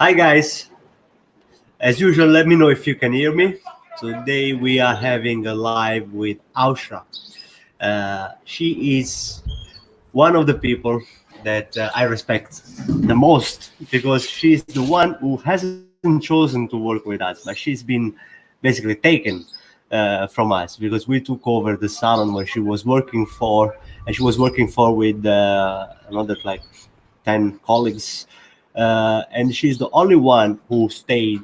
Hi guys, as usual, let me know if you can hear me. Today we are having a live with Ausra. She is one of the people that I respect the most because she's the one who hasn't chosen to work with us, but she's been basically taken from us because we took over the salon where she was working for, and she was working for with another like 10 colleagues. And she's the only one who stayed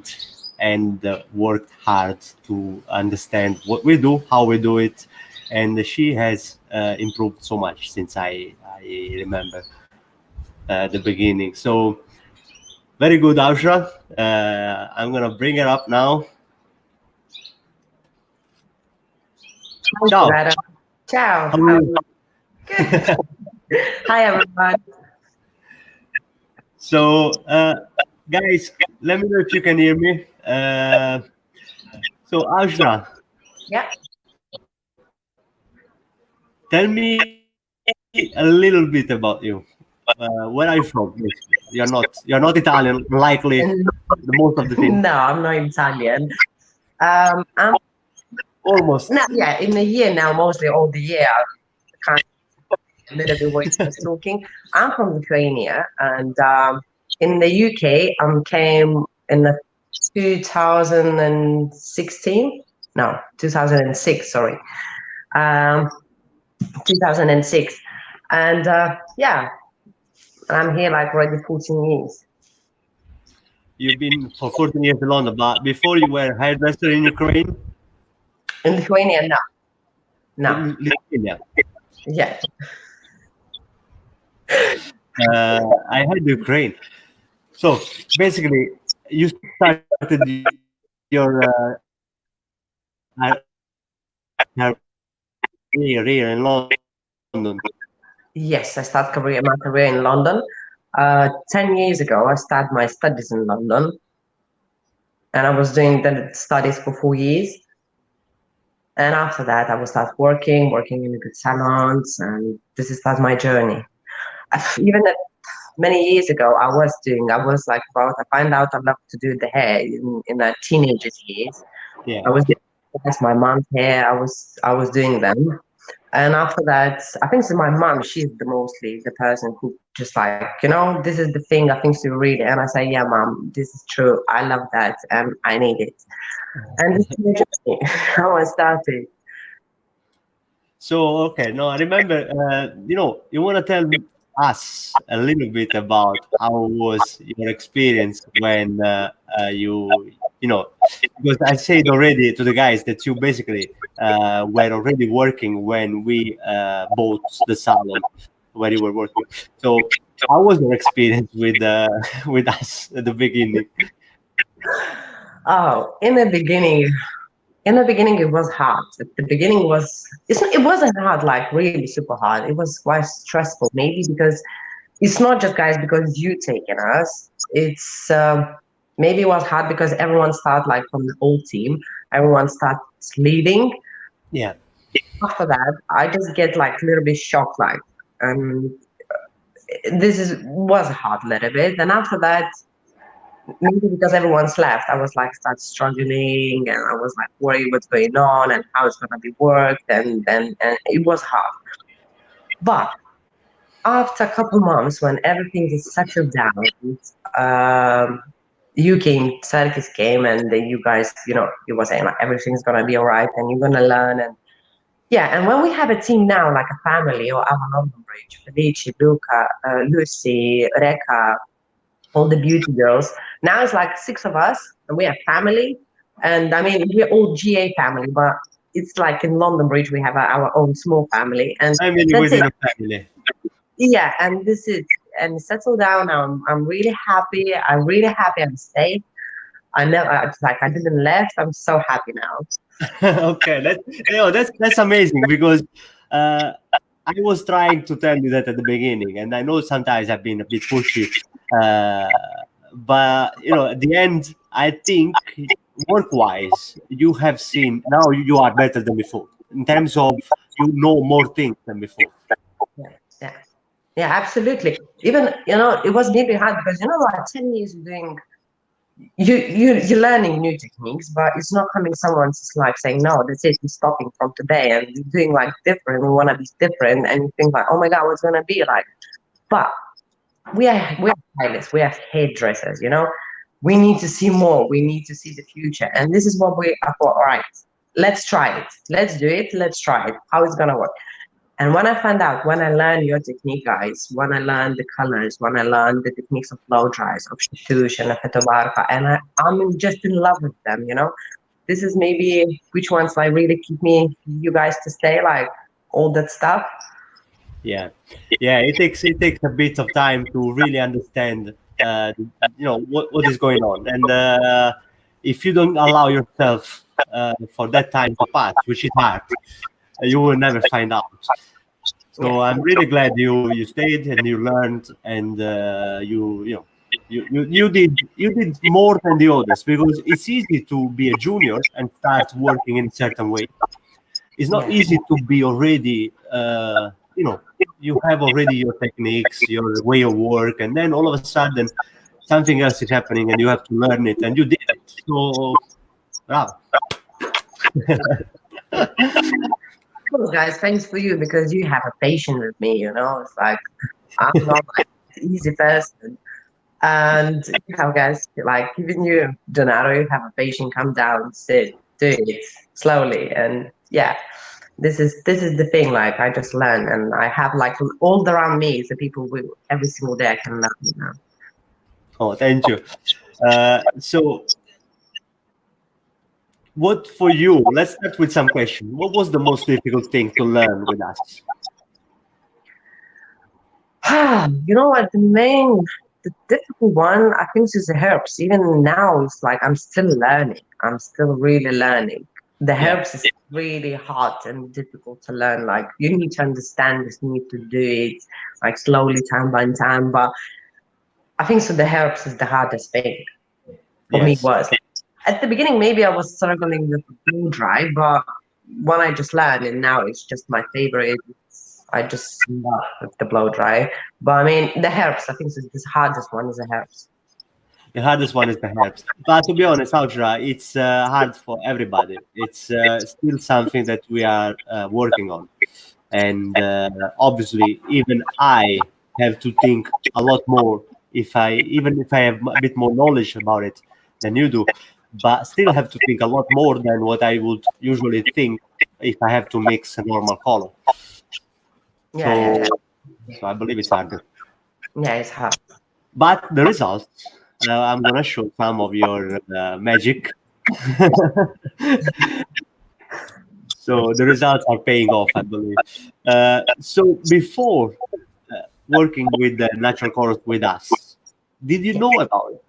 and worked hard to understand what we do, how we do it. And she has improved so much since I remember the beginning. So, very good, Ausra. I'm going to bring her up now. Ciao. Greta. Ciao. How are you? Good. Hi, everyone. So, guys, let me know if you can hear me. So, Ausra, Yeah. tell me a little bit about you. Where are you from? You're not Italian, likely And the most of the team. no, I'm not Italian. I'm Almost. not, yeah, in a year now, mostly all the year. I can't a little bit what I was talking. I'm from Lithuania, and in the UK, I came in the 2016. No, 2006. Sorry, um, 2006, and yeah, I'm here like already 14 years. You've been for 14 years in London, but before you were a hairdresser in Ukraine, In Lithuania, no, no, Lithuania. yeah. I had Ukraine. So basically, you started your career here in London. Yes, I started my career in London. 10 years ago, I started my studies in London, and I was doing the studies for 4 years. And after that, I will start working in the good salons, and this is start my journey. Even many years ago, I was like about, I find out I love to do the hair in the teenagers years. Yeah. I was doing that's my mom's hair. I was doing them. And after that, I think it's my mom. She's the mostly the person who just like, this is the thing. I think you read it. And I say, yeah, mom, this is true. I love that and I need it. And this is interesting how I started. So okay, no, I remember. You want to tell us a little bit about how was your experience when because I said already to the guys that you basically were already working when we bought the salon where you were working. So how was your experience with with us at the beginning? Oh, in the beginning it was hard. At the beginning it wasn't hard, like really super hard. It was quite stressful, maybe because it's not just guys because you taken us. It's maybe it was hard because everyone started like from the old team. Everyone starts leaving. Yeah. After that, I just get like a little bit shocked, like um, this is was hard a little bit. And after that, maybe because everyone's left, I was like start struggling, and I was like worried what's going on and how it's gonna be worked, and it was hard. But after a couple months, when everything is settled down, you came, Sarkis came, and then you guys, you were saying like everything's gonna be all right, and you're gonna learn, and yeah. And when we have a team now, like a family, or our London Bridge, Felici, Luca, Lucy, Reka, all the beauty girls. Now it's like six of us, and we are family. And I mean, we're all GA family, but it's like in London Bridge, we have our own small family, and I mean, that's it. within a family. Yeah, and this is and settle down. I'm really happy. I'm really happy I'm safe. It's like I didn't left. I'm so happy now. Okay, that's amazing because uh, I was trying to tell you that at the beginning, and I know sometimes I've been a bit pushy, uh, but at the end, I think work-wise, you have seen now you are better than before in terms of you know more things than before. Yeah, yeah, absolutely. Even it was maybe hard because like 10 years doing. you're learning new techniques, but it's not coming someone's just like saying, no, that's it, we're stopping from today and we're doing like different, we want to be different, and you think like, oh my god, what's gonna be like? But we're stylists, we are hairdressers, you know. We need to see more, we need to see the future, and this is what I thought, all right, let's try it, let's do it, let's try it, how it's gonna work. And when I found out, when I learned your technique, guys, when I learned the colors, when I learned the techniques of blow dries, of shatouche and fetobarka, and I'm just in love with them, you know. This is maybe which ones like really keep me, you guys to stay, like all that stuff. Yeah, yeah. It takes a bit of time to really understand, what is going on, and if you don't allow yourself for that time to pass, which is hard, you will never find out. So I'm really glad you stayed and you learned, and you did more than the others, because it's easy to be a junior and start working in a certain way. It's not easy to be already, you have already your techniques, your way of work, and then all of a sudden something else is happening and you have to learn it, and you did it. So, wow. Cool, guys, thanks for you, because you have a patience with me, you know. It's like I'm not like an easy person. And you have guys like giving you Donato, you have a patient, come down, sit, do it slowly. And yeah, this is the thing, like I just learn, and I have like all around me is the people with every single day I can learn, you know. Oh, thank you. So, what for you? Let's start with some questions. What was the most difficult thing to learn with us? You know what? The difficult one, I think, is the herbs. Even now, it's like I'm still learning. I'm still really learning. The Yeah. herbs is really hard and difficult to learn. Like you need to understand this, you need to do it like slowly, time by time. But I think so. The herbs is the hardest thing for me. Yes. Was at the beginning maybe I was struggling with the blow dry, but when I just learned, and now it's just my favorite. I just love with the blow dry. But I mean, the herbs, I think the hardest one is the herbs. The hardest one is the herbs. But to be honest, Ausra, it's hard for everybody. It's still something that we are working on. And obviously, even I have to think a lot more, even if I have a bit more knowledge about it than you do, but still have to think a lot more than what I would usually think if I have to mix a normal color. Yeah. So I believe it's harder. Yeah, it's hard. But the results, I'm gonna show some of your magic. So the results are paying off, I believe. So before working with the natural colors with us, did you know about it?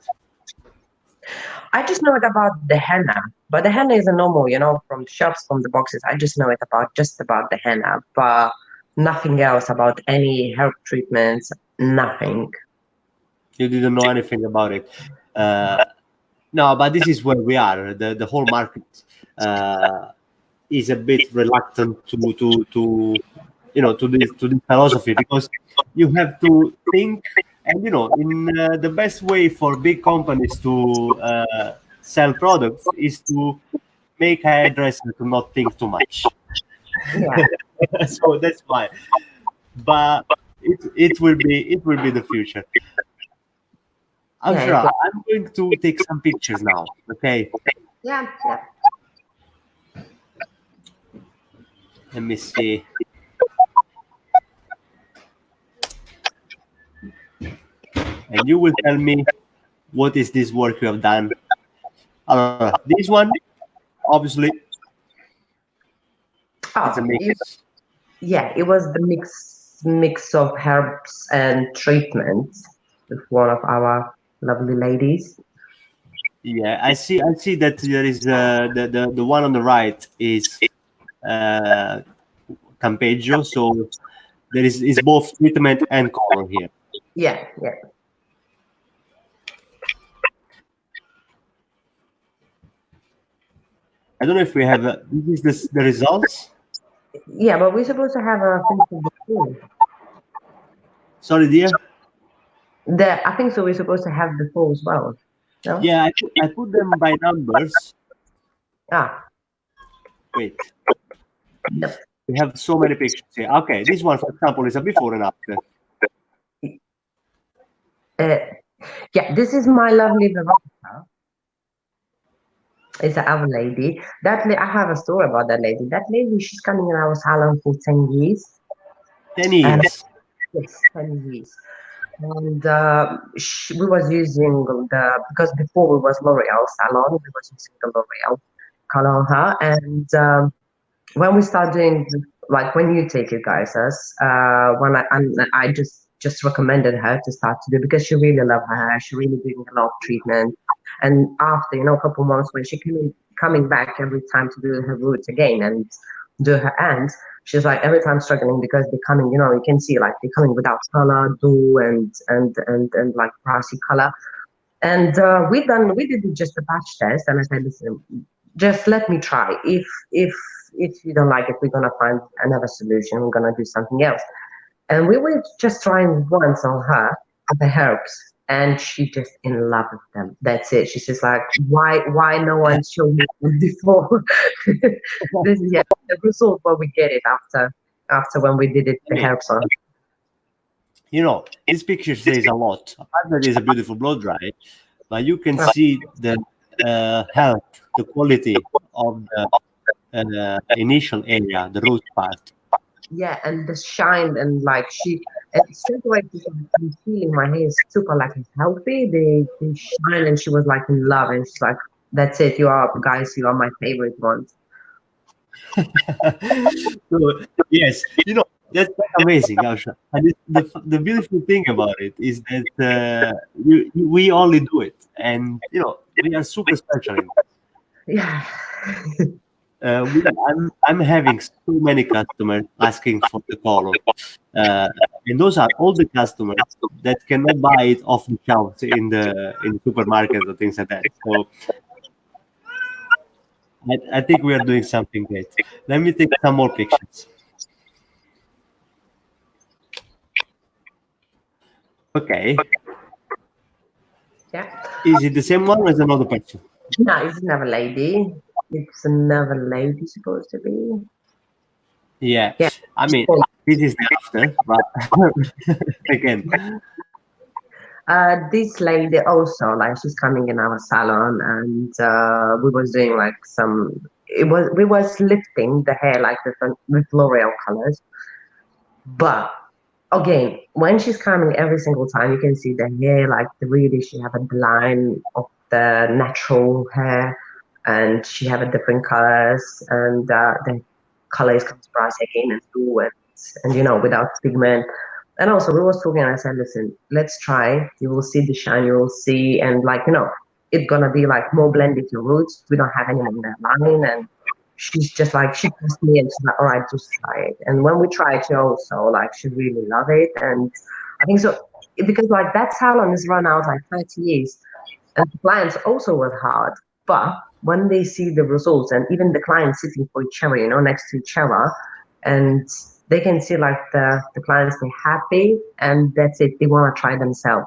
I just know it about the henna, but the henna is a normal, you know, from the shops, from the boxes. I just know it about just about the henna, but nothing else about any herb treatments, nothing. You didn't know anything about it. No, but this is where we are. The whole market is a bit reluctant to this philosophy, because you have to think, and in the best way for big companies to sell products is to make a hairdresser to not think too much. Yeah. So that's why. But it will be the future. I'm Yeah, sure I'm going to take some pictures now. Okay, yeah. let me see. And you will tell me what is this work you have done. This one, obviously, it's a mix. Yeah, it was the mix of herbs and treatments with one of our lovely ladies. Yeah, I see that there is the one on the right is uh, Campeggio, so there is both treatment and color here. Yeah. I don't know if we have this is the results. Yeah, but we're supposed to have a thing for the full. Sorry, dear. I think so. We're supposed to have the full as well. No? Yeah, I put them by numbers. Ah, Wait, yep. we have so many pictures here. Okay, this one, for example, is a before and after. Uh, yeah, this is my lovely Veronica. It's our lady. I have a story about that lady. That lady, she's coming in our salon for 10 years. 10 And years. yes, 10 years. And we was using because before we was L'Oreal salon, we was using the L'Oreal color on her. And when we start doing, like when you take it, guys, I just recommended her to start to do because she really loved her hair. She really doing a lot of treatment. And after, a couple months when she coming back every time to do her roots again and do her ends, she's like every time struggling because they're coming, you can see like they're coming without color, do and like brassy color. And we did just a batch test, and I said, listen, just let me try. If you don't like it, we're gonna find another solution. We're gonna do something else. And we were just trying once on her the herbs, and she just in love with them. That's it. She's just like, why no one showed me them before? This is, yeah, the result what we get it after when we did it the herbs on. This picture says a lot. Apart that is a beautiful blow dry, but you can Well, see the health, the quality of the initial area, the root part. yeah, and the shine and like and straight away she's like, I'm feeling my hair is super like healthy. They shine, and she was like in love, and she's like, that's it. You are guys. You are my favorite ones. So, yes, that's amazing, Ausra. And the beautiful thing about it is that we only do it, and we are super special in it. Yeah. I'm having so many customers asking for the color, and those are all the customers that cannot buy it off the shelves in supermarkets or things like that. So I think we are doing something great. Let me take some more pictures. Okay, Yeah. is it the same one or is it another person? No, it's another lady. It's another lady supposed to be. Yeah, Yeah. I mean this is the after, but again, This lady also like she's coming in our salon, and we was doing like we was lifting the hair like with L'Oreal colors, but again when she's coming every single time you can see the hair like really she have a line of the natural hair, and she have a different colors, and the colors comes bright again and blue and without pigment. And also we was talking and I said, listen, let's try. You will see the shine, you will see, and like it's gonna be like more blended to roots. We don't have any more that line. And she's just like she trusts me, and she's like, all right, just try it. And when we tried, she also like she really love it. And I think so because like that salon is run out like 30 years, and the clients also was hard. But when they see the results, and even the clients sitting for each other, next to each other, and they can see like the clients they're happy, and that's it. They want to try themselves.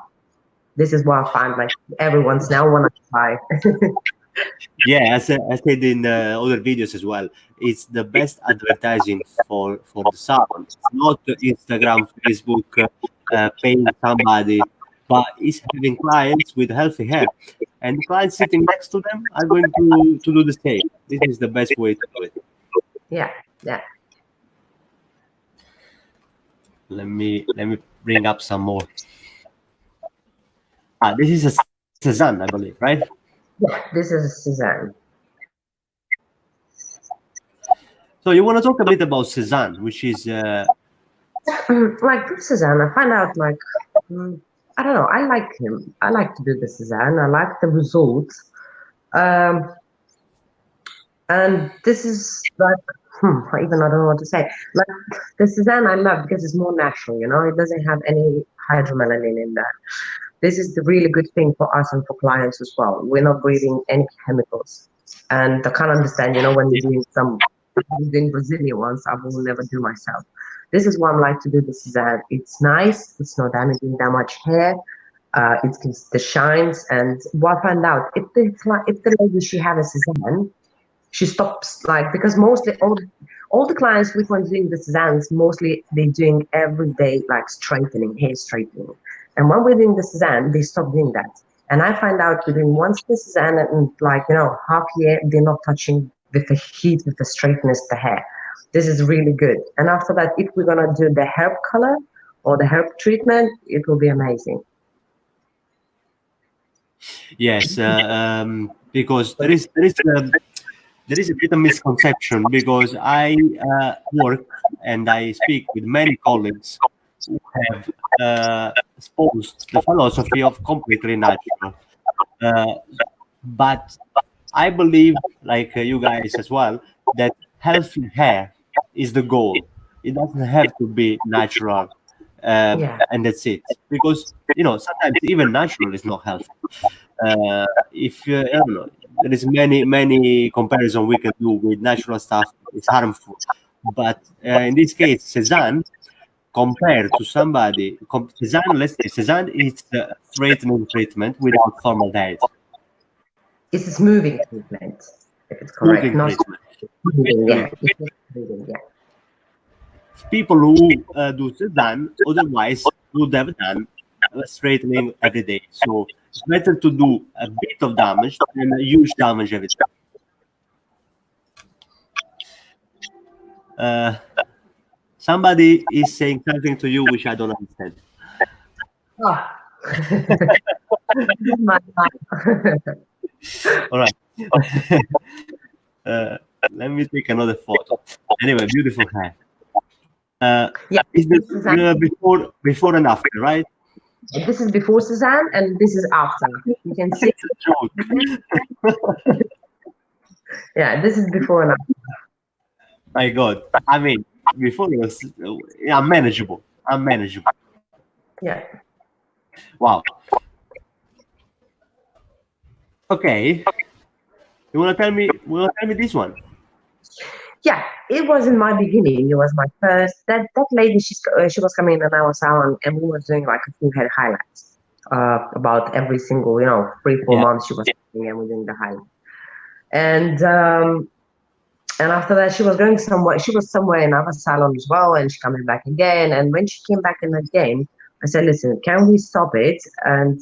This is what I find like everyone's now want to try. yeah, as I said in other videos as well, it's the best advertising for the salon. It's not Instagram, Facebook, paying somebody, but it's having clients with healthy hair, and the clients sitting next to them are going to do the same. This is the best way to do it. Yeah, yeah. Let me bring up some more. This is a Cezanne, I believe, right? Yeah, this is Suzanne. So you want to talk a bit about Cezanne, which is Like this Suzanne, I find out like I don't know. I like him. I like to do the Suzanne. I like the results. Um, and this is like I don't know what to say. Like the Suzanne I love because it's more natural. It doesn't have any hydromelanin in there. This is the really good thing for us and for clients as well. We're not breathing any chemicals. And I can't understand, when you're doing Brazilian ones, I will never do myself. This is why I like to do this. Is that it's nice, it's not damaging that much hair, It gives the shines. And what I found out, if the lady she have a Suzanne, she stops, like, because mostly all the clients we were doing the Suzannes, mostly they're doing every day like straightening, hair straightening. And when we're doing the Suzanne, they stop doing that. And I find out within once the Suzanne and like half year, they're not touching with the heat, with the straightness the hair. This is really good. And after that, if we're gonna do the herb color or the herb treatment, it will be amazing. Yes, because there is a bit of misconception, because I work and I speak with many colleagues who have espoused the philosophy of completely natural. Uh, but I believe, like you guys as well, that healthy hair is the goal. It doesn't have to be natural, Yeah. and that's it. Because sometimes even natural is not healthy. If I don't know, there is many comparison we can do with natural stuff. It's harmful, but in this case, Cezanne compared to somebody, Cezanne, let's say Cezanne is a straightening treatment without formaldehyde. It's a smoothing treatment, if it's correct. Smoothing Not treatment. smoothing, yeah. It's just smoothing, yeah. People who do Cezanne otherwise would have done straightening every day. So it's better to do a bit of damage than a huge damage every day. Somebody is saying something to you which I don't understand. Oh. My God. All right. Let me take another photo. Anyway, beautiful hair. Yeah, Is this is the before and after, right? this is before Suzanne, and this is after. You can see. It's a joke. Yeah, this is before and after. My God. I mean, before it was unmanageable. Unmanageable. Yeah. Wow. Okay. You wanna tell me this one? Yeah, it was in my beginning. It was my first. That lady, she was coming in our salon, and we were doing like a full head highlights. About every single 3-4 Yeah. months she was coming and we're doing the highlights. And after that, she was going somewhere. She was somewhere in another salon as well, and she coming back again. And when she came back in again, I said, "Listen, can we stop it?" And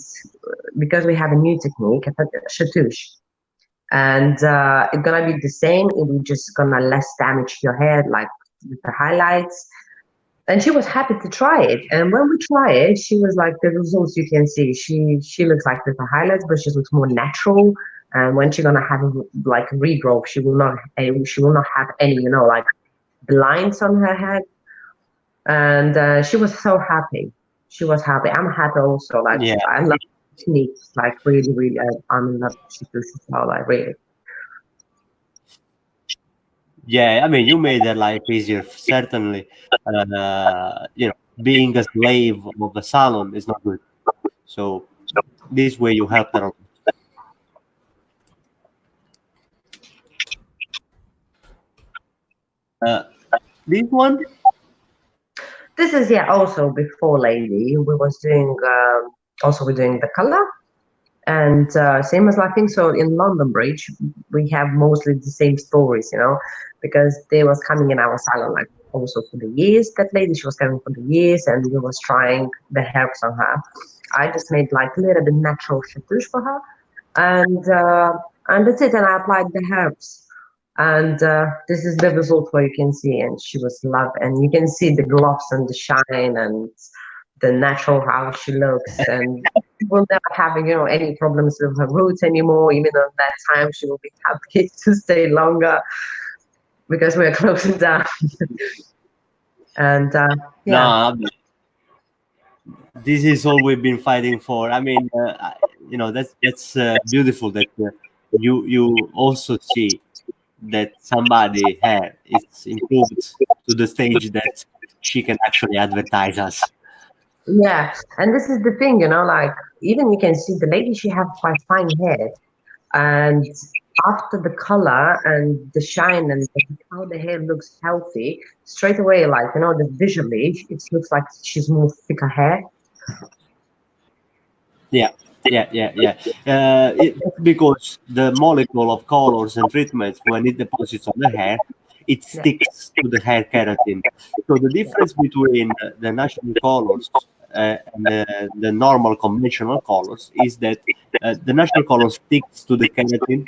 because we have a new technique, a chatouche, and it's gonna be the same. It's just gonna less damage your hair, like with the highlights. And she was happy to try it. And when we try it, she was like, the results you can see. She looks like with the highlights, but she looks more natural. And when she's gonna have like regrowth, she will not have any like lines on her head. And she was so happy. She was happy. I'm happy also. Like Yeah. I love techniques. Like really, really, I'm in love with as well. Like really. Yeah, I mean, you made their life easier, certainly. Being a slave of the salon is not good. So this way you help them. This one? This is also before lady. We was doing also we're doing the color. And same as I think so in London Bridge, we have mostly the same stories, because they was coming in our salon like also for the years. That lady, she was coming for the years, and we was trying the herbs on her. I just made like a little bit natural chatouche for her, and that's it. And I applied the herbs, and this is the result where you can see. And she was loved, and you can see the gloss and the shine and the natural how she looks, and will never have any problems with her roots anymore. Even on that time, she will be happy to stay longer because we're closing down. And yeah, No, this is all we've been fighting for. I mean, that's beautiful that you also see that somebody hair is improved to the stage that she can actually advertise us. yeah. And this is the thing, like even you can see the lady, she have quite fine hair, and after the color and the shine and how the hair looks healthy, straight away, like the visually, it looks like she's more thicker hair. That's because the molecule of colors and treatments, when it deposits on the hair, it Yeah. sticks to the hair keratin. So the difference between the natural colors and the normal conventional colors is that the natural color sticks to the keratin.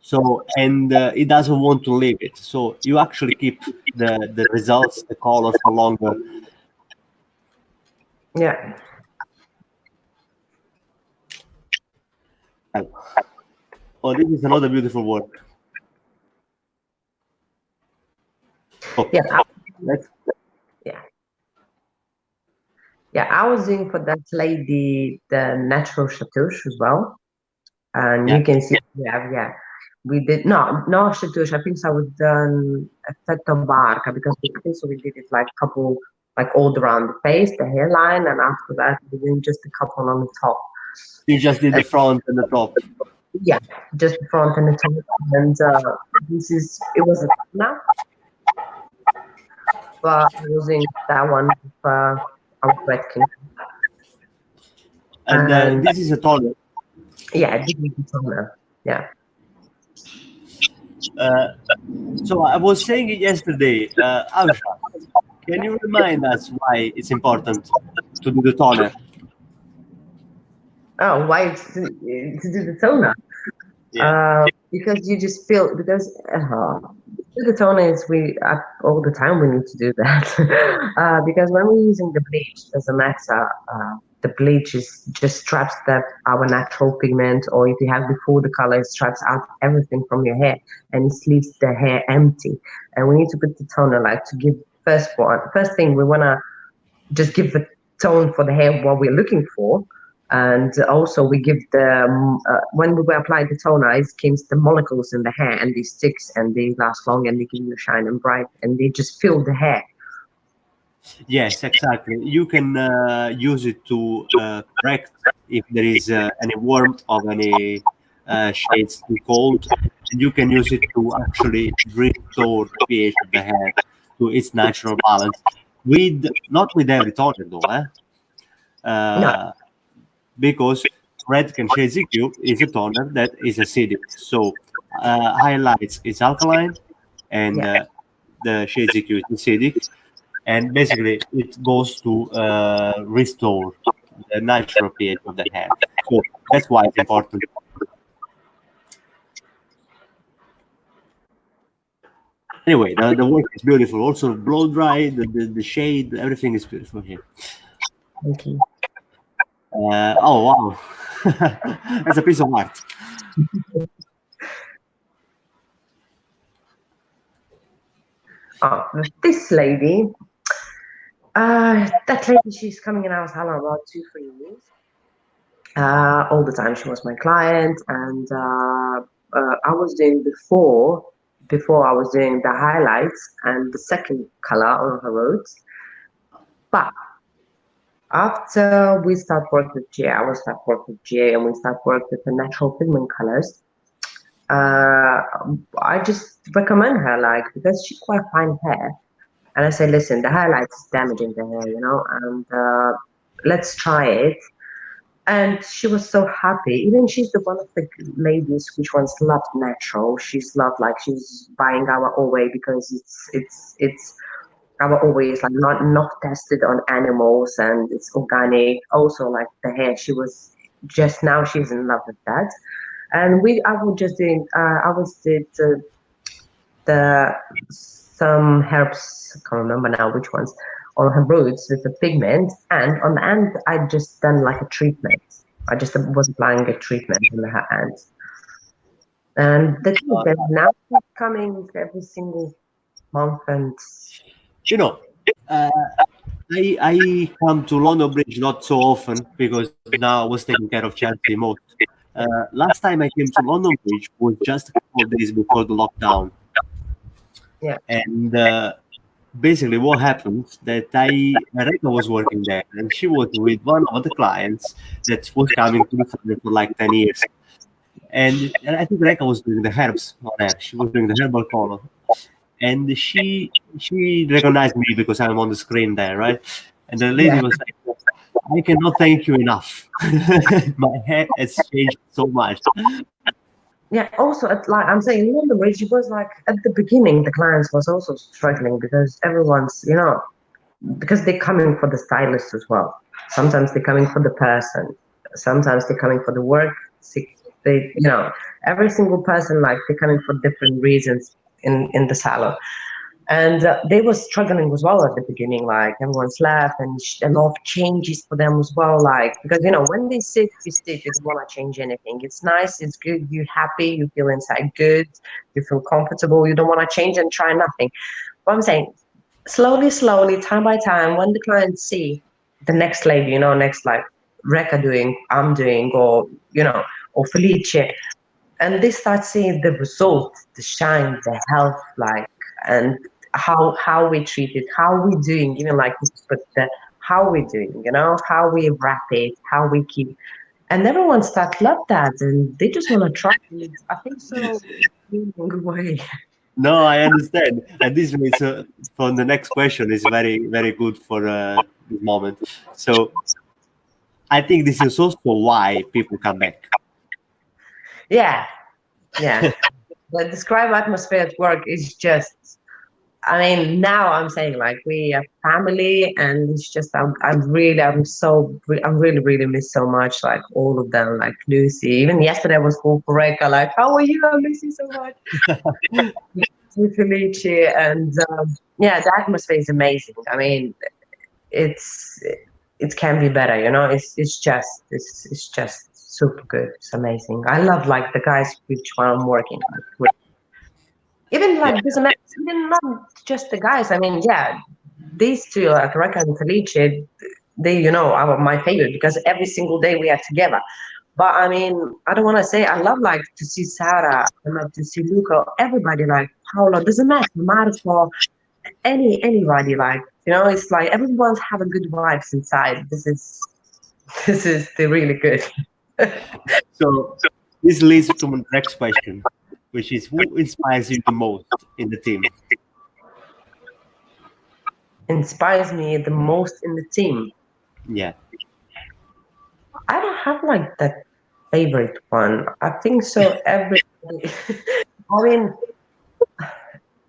So and it doesn't want to leave it. So you actually keep the results, the color for longer. Yeah. Oh, this is another beautiful work. Oh, Yeah. let's Yeah. Yeah. I was doing for that lady the natural chatouche as well. And yeah. you can see, yeah. We did no chatouche. I think so we done a fetta barca because I think so we did it like couple like all around the face, the hairline, and after that we did just a couple on the top. You just did the And front and the top. yeah, just the front and the top. And it was a now, but using that one with our wetkin. And And this is a toner. yeah, this is the toner. Yeah. Uh, so I was saying it yesterday, Ausra, can you remind us why it's important to do the toner? Oh, why to do the toner? Yeah, Because you just feel because the toner is we all the time we need to do that because when we're using the bleach doesn't matter. The bleach is just traps our natural pigment, or if you have before the color, it traps out everything from your hair and it leaves the hair empty. And we need to put the toner like to give first thing we wanna just give the tone for the hair what we're looking for. And also we give when we apply the toner, it keeps the molecules in the hair and they sticks and they last long and they give you shine and bright and they just fill the hair. yes, exactly. You can use it to correct if there is any warmth of any shades too cold. And you can use it to actually restore the pH of the hair to its natural balance. With not with every toner though, No, because red can shade ZQ is a toner that is acidic. So highlights is alkaline, and yeah, the shade ZQ is acidic, and basically it goes to restore the natural pH of the hair. So that's why it's important. Anyway, the work is beautiful. Also, blow dry, the shade, everything is beautiful here. thank you. Oh wow, that's a piece of art. Oh, this lady, that lady, she's coming in our salon about 2-3 years. All the time, she was my client, and I was doing before I was doing the highlights and the second color on her roots. But after we start work with GA, I will start work with GA, and we start work with the natural pigment colors. Uh, I just recommend her like because she's quite fine hair. And I said, listen, the highlights is damaging the hair, and let's try it. And she was so happy. Even she's the one of the ladies which ones loved natural. She's loved like she's buying our Alway because it's our Alway like not tested on animals and it's organic. Also like the hair, she was just now she's in love with that. And I was just doing I was did the some herbs, I can't remember now which ones, on her roots with the pigment, and on the end I just done like a treatment. I just was applying a treatment on her hands. And the thing is that now she's coming every single month and You know, uh, I come to London Bridge not so often because now I was taking care of Chelsea most. Last time I came to London Bridge was just a couple of days before the lockdown, yeah, and basically what happened that Reka was working there, and she was with one of the clients that was coming to the family for like 10 years, and I think Reka was doing the herbs on her. She was doing the herbal color, and she recognized me because I'm on the screen there, right? And the lady yeah, was like, I cannot thank you enough. My head has changed so much. Yeah, also like I'm saying, remember, it was like at the beginning, the clients was also struggling because everyone's, because they're coming for the stylist as well. Sometimes they're coming for the person. Sometimes they're coming for the work. They, every single person, like they're coming for different reasons in the salon. And they were struggling as well at the beginning, like everyone's left and a lot of changes for them as well. Like, because, when they sit, you sit, you don't want to change anything. It's nice, it's good, you're happy, you feel inside good, you feel comfortable, you don't want to change and try nothing. But I'm saying, slowly, time by time, when the clients see the next lady, next like Reka doing, I'm doing, or Felice, and they start seeing the result, the shine, the health, like, and how we treat it, how we doing, even like but the how we doing, how we wrap it, how we keep, and everyone start love that, and they just want to try it. I think so. In a long way. No, I understand. And this makes for the next question is very, very good for this moment. So I think this is also why people come back. Yeah. The describe atmosphere at work is just, I mean, now I'm saying like we are family, and it's just I'm really miss so much like all of them, like Lucy. Even yesterday I was called for Reka, like, how are you? I miss you so much. With Felice, and yeah, the atmosphere is amazing. I mean, it can be better, it's just super good. It's amazing. I love like the guys with which one I'm working with. Even like doesn't matter, even not just the guys. I mean, yeah, these two, like Reka and Felice, they, are my favorite because every single day we are together. But I mean, I don't want to say I love like to see Sarah, I love to see Luca, everybody, like Paolo, doesn't matter, Marco, anybody, like, it's like everyone's have a good vibes inside. This is the really good. So this leads to my next question, which is who inspires you the most in the team? Inspires me the most in the team. Yeah. I don't have like that favorite one. I think so. Everybody. I mean,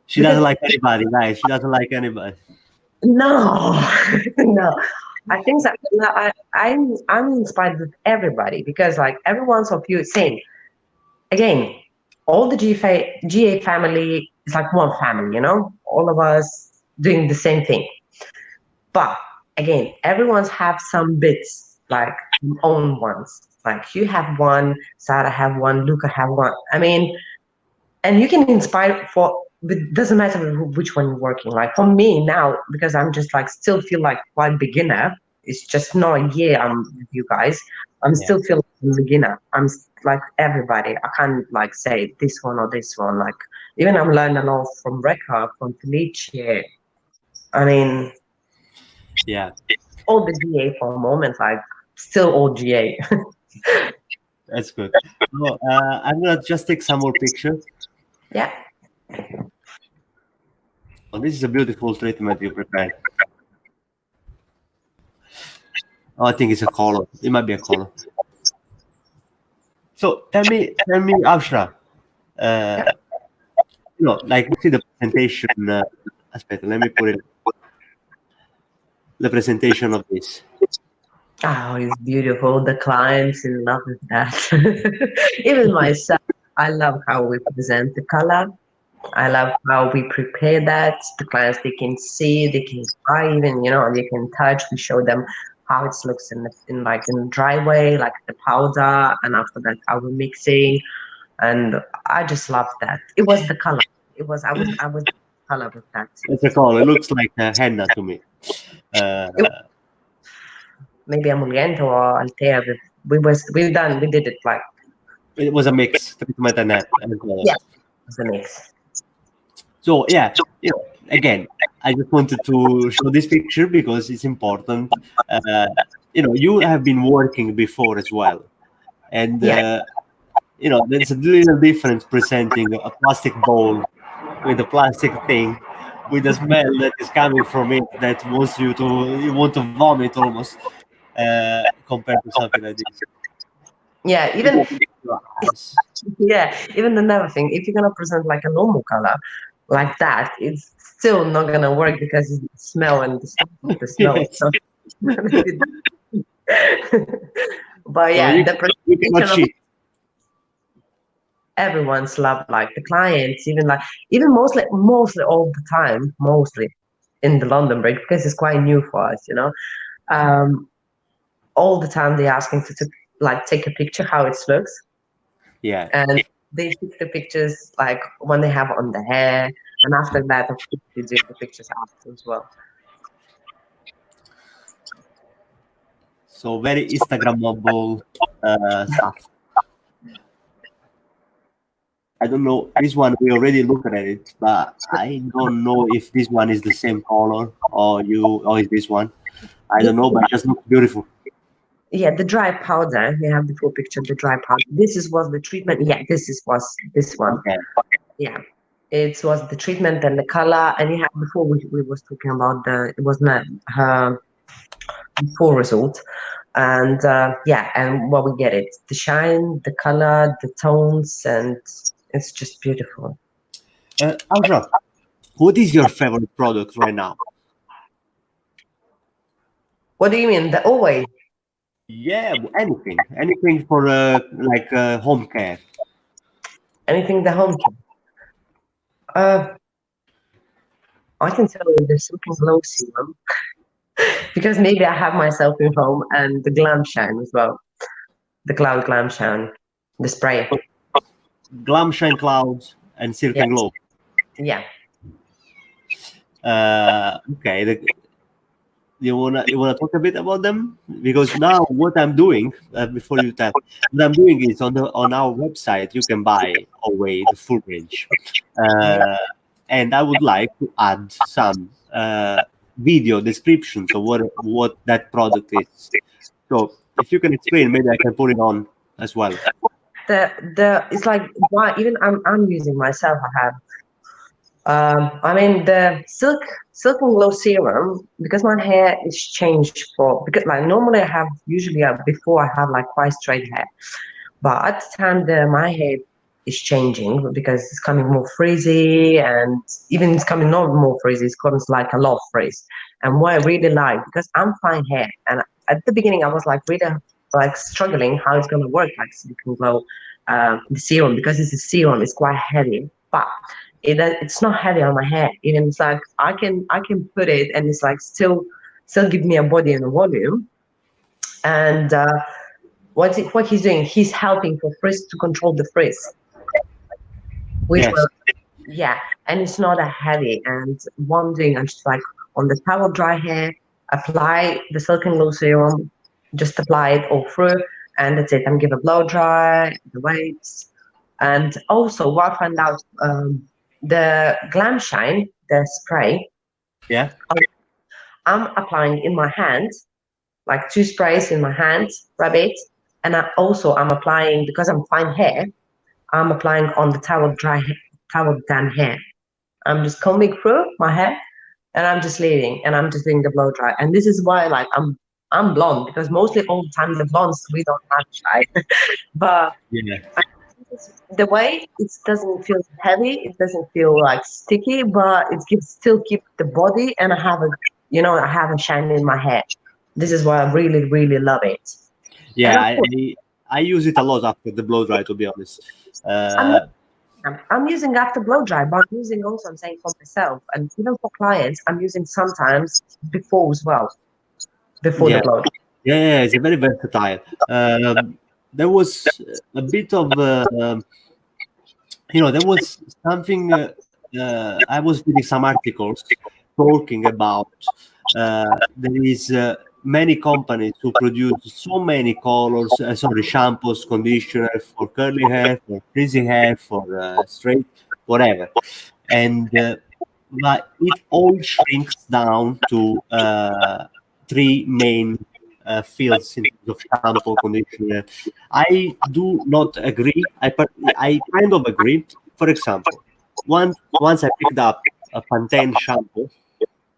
She doesn't like anybody, guys. She doesn't like anybody. no, no. I think that I'm inspired with everybody because like everyone's of you same. Again, all the GA family is like one family, all of us doing the same thing. But again, everyone's have some bits like own ones. Like you have one, Sarah have one, Luca have one. I mean, and you can inspire for. It doesn't matter which one you're working. Like for me now, because I'm just like still feel like quite beginner. It's just not a year I'm with you guys. I'm still feel like a beginner. I'm like everybody. I can't like say this one or this one. Like even I'm learning a lot from Reka, from Felice. I mean, yeah, all the GA for a moment, like still all GA. That's good. So, I'm gonna just take some more pictures. Yeah. Oh, this is a beautiful treatment you prepared. Oh, I think it's a color. It might be a color. So tell me, Ausra. Like see the presentation. Aspetta, let me put it. The presentation of this. Oh, it's beautiful. The clients in love with that. Even myself, I love how we present the color. I love how we prepare that. The clients, they can see, they can try, even, they can touch. We show them how it looks in the dry way, like the powder, and after that how we're mixing. And I just love that. It was the color. I was color with that. It's a color. It looks like henna to me. Maybe Emoliente or Altea. We did it like. It was a mix, treatment and color. Yeah, it was a mix. So yeah, again, I just wanted to show this picture because it's important. You have been working before as well, and there's a little difference presenting a plastic bowl with a plastic thing, with a smell that is coming from it that you want to vomit almost. compared to something like this. Yeah, even Your eyes. yeah, even another thing, if you're gonna present like a normal color like that, it's still not gonna work because it's the smell and the smell. Yes. So but So yeah, the you cannot presentation of cheat. everyone's love, like the clients, even mostly all the time, mostly in the London break because it's quite new for us, Um, all the time they asking to like take a picture how it looks, Yeah. and they take the pictures like when they have on the hair, and after that, of course, they do the pictures after as well. So very Instagrammable stuff. I don't know. This one we already looked at it, but I don't know if this one is the same color or is this one. I don't know, but it just looks beautiful. Yeah, the dry powder. We have the full picture. The dry powder. Was the treatment. Yeah, was this one. Okay. Yeah, it was the treatment and the color. And you have before we was talking about it was not her full result. And yeah, and what we get it, the shine, the color, the tones, and it's just beautiful. Ausra, what is your favorite product right now? What do you mean? The always? Yeah, anything for home care. Anything the home care? I can tell you the Silk and Glow serum because maybe I have myself in home, and the Glam Shine as well. The Cloud Glam Shine, the spray. Glam Shine Clouds and Silk Yeah. and Glow. Yeah. Okay. You wanna talk a bit about them, because now what I'm doing before you tell, what I'm doing is on our website you can buy away the full range, and I would like to add some video descriptions of what that product is. So if you can explain, maybe I can put it on as well. It's like why even I'm using myself. I have I mean the silk and glow serum because my hair is changed because like normally I have usually before I have like quite straight hair, but at the time my hair is changing because it's coming more frizzy, and even it's coming not more frizzy, it's coming like a lot of frizz. And what I really like, because I'm fine hair, and at the beginning I was like really like struggling how it's gonna work like silk and glow the serum, because it's a serum, it's quite heavy, but it's not heavy on my hair. Even it's like I can put it and it's like still give me a body and a volume. And what he's doing, he's helping for frizz to control the frizz, which Yes. yeah, and it's not a heavy. And one thing, I'm just like on the towel dry hair, apply the Silk and Glow serum, just apply it all through, and that's it. I'm give a blow dry, the waves. And also what I found out, the Glam Shine, the spray, Yeah. I'm applying in my hand, like 2 sprays in my hand, rub it, and I'm applying, because I'm fine hair, I'm applying on the towel down hair. I'm just combing through my hair, and I'm just leaving, and I'm just doing the blow dry. And this is why like I'm blonde, because mostly all the time the blondes we don't have shine. But Yeah. the way it doesn't feel heavy, it doesn't feel like sticky, but it still keep the body, and I have a shine in my hair. This is why I really really love it. Yeah. And I use it a lot after the blow dry, to be honest. I'm using after blow dry, but I'm using also, I'm saying for myself and even for clients, I'm using sometimes before as well, before the blow dry. Yeah, it's a very versatile. There was a bit of, there was something. I was reading some articles talking about. There is many companies who produce so many colors. Shampoos, conditioner for curly hair, for frizzy hair, for straight, whatever, and but it all shrinks down to 3 main fields in terms of shampoo, conditioner. I do not agree. I kind of agree. For example, once I picked up a Pantene shampoo,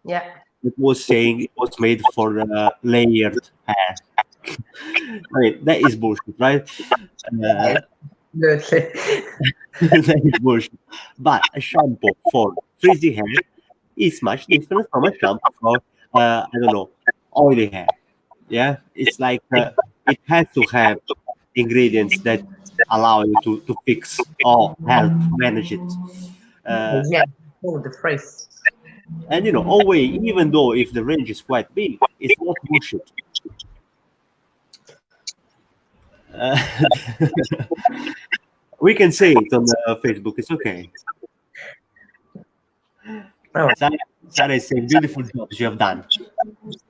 Yeah. that was saying it was made for layered hair. I mean, that is bullshit, right? Uh, Absolutely. that is bullshit. But a shampoo for frizzy hair is much different from a shampoo for, I don't know, oily hair. Yeah, it's like it has to have ingredients that allow you to fix or help manage it. Uh, Yeah. Oh, the phrase. and always, even though if the range is quite big, it's not bullshit. Uh, we can say it on Facebook. It's okay. Oh, Sarah, Sarah is saying beautiful jobs you have done.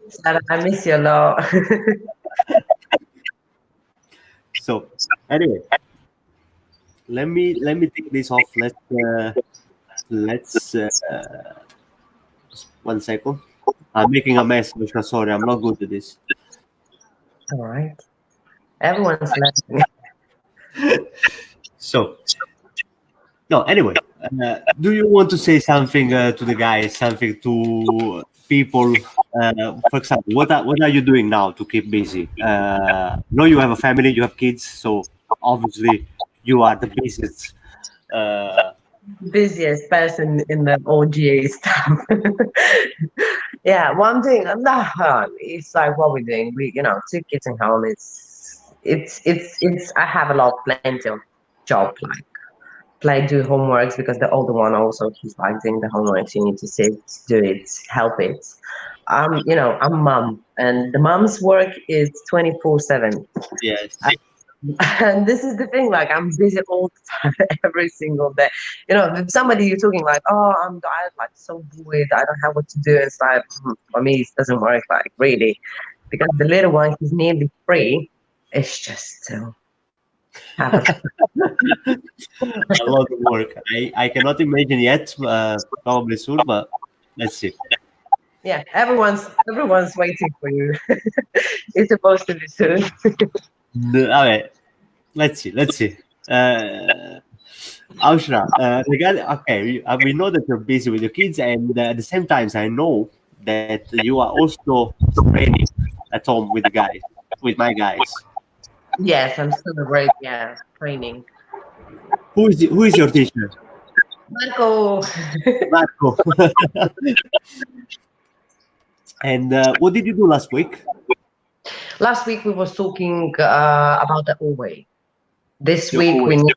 Sarah, I miss you a lot. So anyway, let me take this off. Let's 1 second. I'm making a mess, Mishka. Sorry, I'm not good at this. All right. Everyone's learning. So no. Anyway, do you want to say something to the guys? Something to people? For example, what are you doing now to keep busy? No, you have a family, you have kids, so obviously you are the busiest. Uh, Busiest person in the OGA stuff. Yeah, one thing, it's like what we're doing. We, 2 kids in home. It's. I have a lot, plenty of job, like play, do homeworks because the older one also he's like doing the homeworks. You need to sit, do it, help it. I'm mom, and the mom's work is 24/7. yes. And this is the thing, like I'm busy all the time, every single day. If somebody you're talking like, oh, I'm tired, like so bored, I don't have what to do. It's like for me, it doesn't work like really, because the little one, he's nearly 3. It's just to have a A lot of work. I cannot imagine yet. Probably soon, but let's see. yeah. Everyone's waiting for you. It's supposed to be soon. Okay, let's see. Let's see. Uh, Ausra, okay, we know that you're busy with your kids, and at the same time, I know that you are also training at home with the guys, with my guys. Yes, I'm still great. Yeah, training. Who is your teacher? Marco. Marco. And what did you do last week? Last week we was talking about the Uwe. This The week Uwe. we need,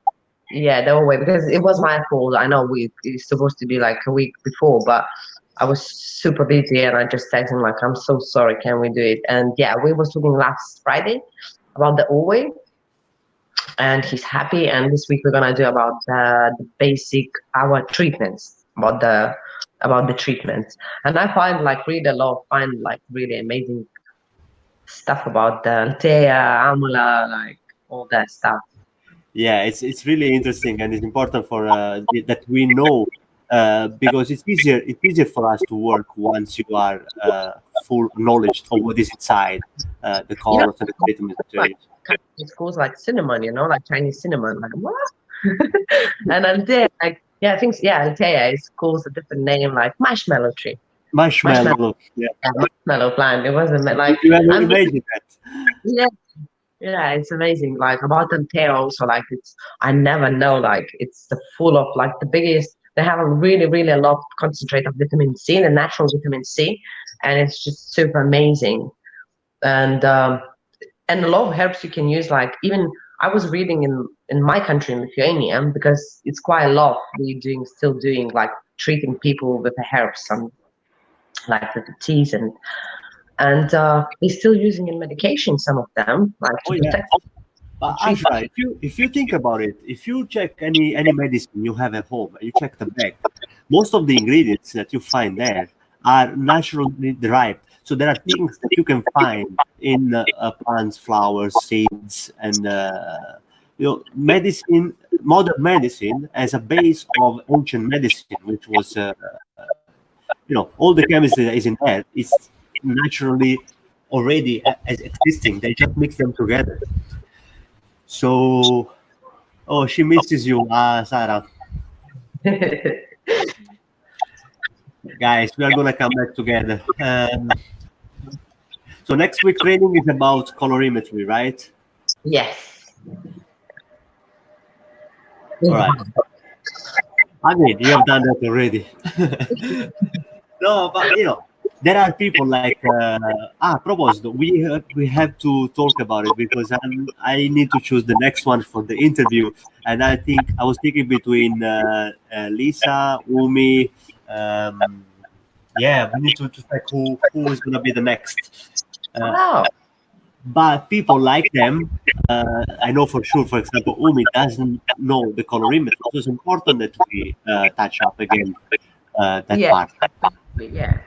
yeah, the Uwe, because it was my fault. I know it's supposed to be like a week before, but I was super busy and I just texted him like, I'm so sorry, can we do it? And yeah, we was talking last Friday about the Uwe, and he's happy. And this week we're gonna do about the basic our treatments, about the treatments. And I find like read a lot, find like really amazing stuff about the Altea, Amula, like all that stuff. Yeah, it's really interesting, and it's important for that we know because it's easier for us to work once you are full knowledge of what is inside the You know, colors and the vitamins. like Chinese schools like cinnamon, like Chinese cinnamon, like what? And Altea, like yeah, I think yeah, Altea is calls a different name, like marshmallow tree, Marshmallow. Yeah. marshmallow plant. It wasn't like You ever I'm imagine that? yeah, yeah, it's amazing. Like about Altea also, like I never know, like it's the full of like the biggest. They have a really, really a lot concentrate of vitamin C, the natural vitamin C, and it's just super amazing. And a lot of herbs you can use, like even I was reading in my country in Lithuania, because it's quite a lot we still doing like treating people with the herbs, some like with the teas, and they're still using in medication, some of them, like Oh to yeah. protect But treat. Ashra, if you think about it, if you check any medicine you have at home, you check the bag, most of the ingredients that you find there are naturally derived. So there are things that you can find in plants, flowers, seeds, and medicine. Modern medicine as a base of ancient medicine, which was all the chemistry that is in there is naturally already as existing. They just mix them together. So, oh, she misses you, Sarah. Guys, we are gonna come back together. So next week training is about colorimetry, right? Yes. All right. I mean, you have done that already. No, but there are people like proposed. We have to talk about it because I need to choose the next one for the interview, and I was thinking between Lisa, Umi. Um, yeah, we need to check who is gonna be the next. Uh, Oh, but people like them. I know for sure. For example, Umi doesn't know the colorimetry, so it's important that we touch up again that yeah, part. yeah.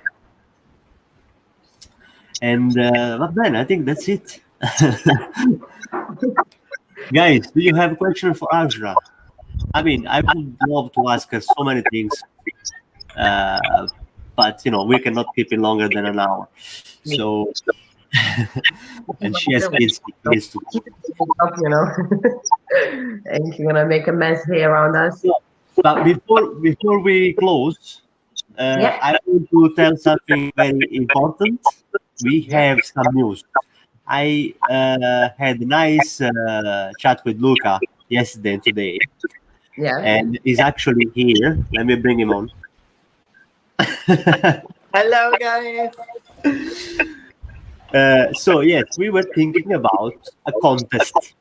And but then I think that's it. Guys, do you have a question for Ausra? I mean, I would love to ask her so many things, uh, but we cannot keep it longer than an hour. So, and she has kids. She needs to. You know, and she's gonna make a mess here around us. But before we close, Yeah, I want to tell something very important. We yeah, have some news. I had a nice chat with Luca yesterday and today, yeah. and he's actually here. Let me bring him on. Hello, guys. So yes, we were thinking about a contest.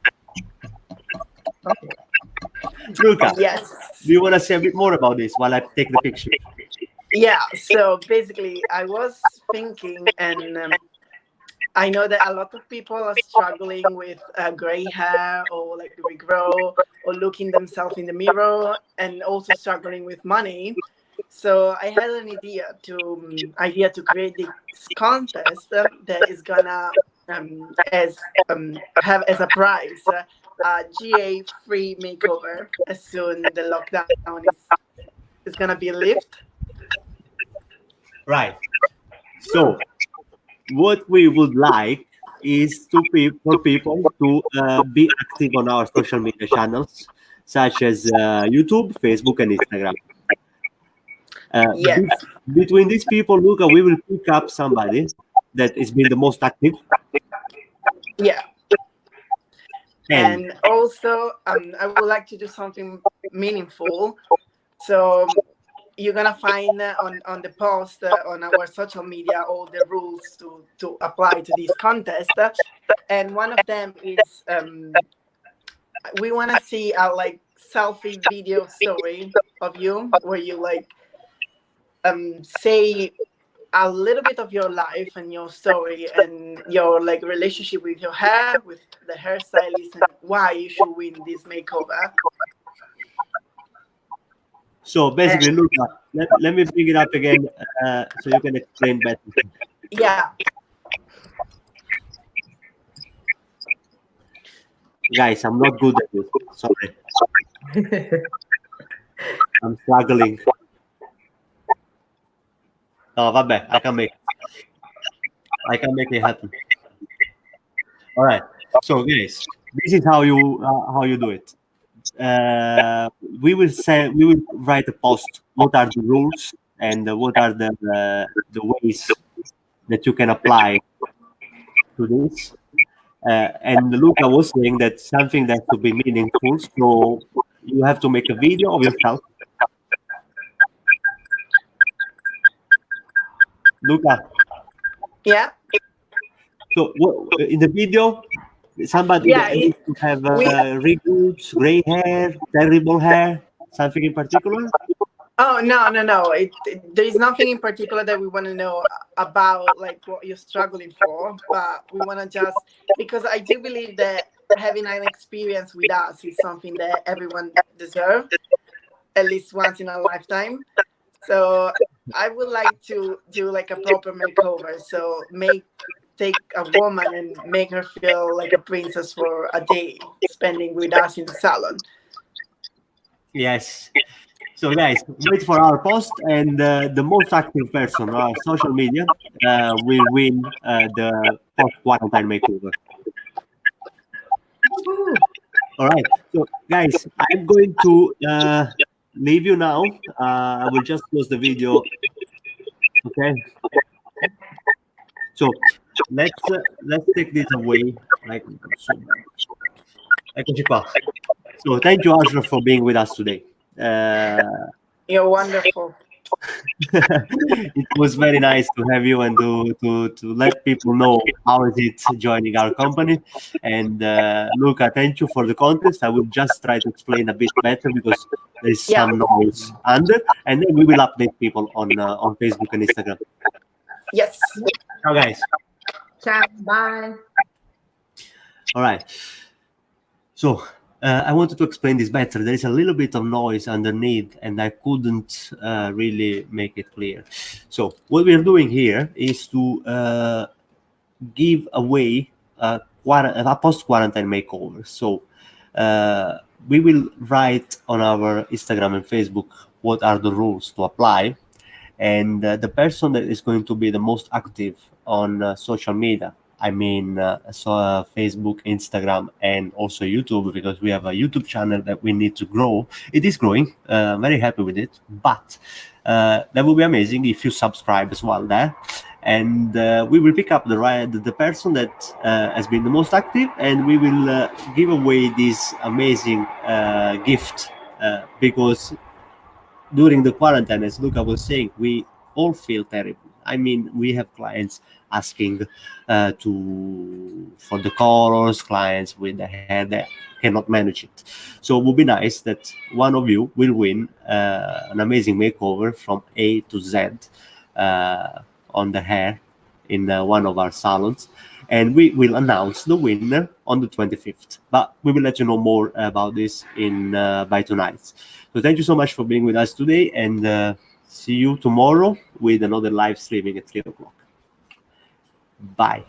Okay. Luca, Yes. do you want to say a bit more about this while I take the picture? Yeah. So basically, I was thinking, and I know that a lot of people are struggling with gray hair or like regrow or looking themselves in the mirror, and also struggling with money. So I had an idea to create this contest that is gonna have as a prize a GA free makeover as soon the lockdown is gonna be lifted. Right. So what we would like is for people to be active on our social media channels, such as YouTube, Facebook, and Instagram. Yes. Between these people, Luca, we will pick up somebody that has been the most active, Yeah. and And also, I would like to do something meaningful. So you're gonna find on the post on our social media all the rules to apply to this contest, and one of them is we want to see a like selfie video story of you where you like say a little bit of your life and your story and your like relationship with your hair, with the hairstylist, and why you should win this makeover. so basically, Luca, let me bring it up again so you can explain better. Yeah. Guys, I'm not good at this. Sorry, I'm struggling. Oh, vabbè, I can make it happen. All right. So, guys, this is how you do it. We will write a post. What are the rules and what are the ways that you can apply to this? And Luca was saying that something that to be meaningful. So you have to make a video of yourself. Luca, Yeah. so in the video, somebody Yeah. that needs to have We wrinkles, gray hair, terrible hair, something in particular? Oh no! There is nothing in particular that we want to know about, like what you're struggling for. But we want to just because I do believe that having an experience with us is something that everyone deserves at least once in a lifetime. So I would like to do like a proper makeover. So take a woman and make her feel like a princess for a day, spending with us in the salon. Yes. So guys, wait for our post, and the most active person on our social media will win the post quarantine makeover. All right. So guys, I'm going to leave you now. I will just close the video Okay. So let's take this away. Like, so, eccoci qua. So thank you, Ausra, for being with us today. You're wonderful. It was very nice to have you and to let people know how is it joining our company. And Luca, thank you for the contest. I will just try to explain a bit better because there is Yeah. some noise under, and then we will update people on Facebook and Instagram. Yes. Ciao, guys. Ciao, bye. All right. So I wanted to explain this better. There is a little bit of noise underneath, and I couldn't really make it clear. So what we are doing here is to give away a post-quarantine makeover. So we will write on our Instagram and Facebook what are the rules to apply, and the person that is going to be the most active on social media, I mean Facebook, Instagram, and also YouTube, because we have a YouTube channel that we need to grow. It is growing. I'm very happy with it, but that would be amazing if you subscribe as well there, and we will pick up the person that has been the most active, and we will give away this amazing gift because during the quarantine, as Luca was saying, we all feel terrible. I mean, we have clients asking for the colors, clients with the hair that cannot manage it. So it would be nice that one of you will win an amazing makeover from A to Z on the hair in one of our salons. And we will announce the winner on the 25th. But we will let you know more about this by tonight. So thank you so much for being with us today, and see you tomorrow with another live streaming at 3 o'clock. Bye.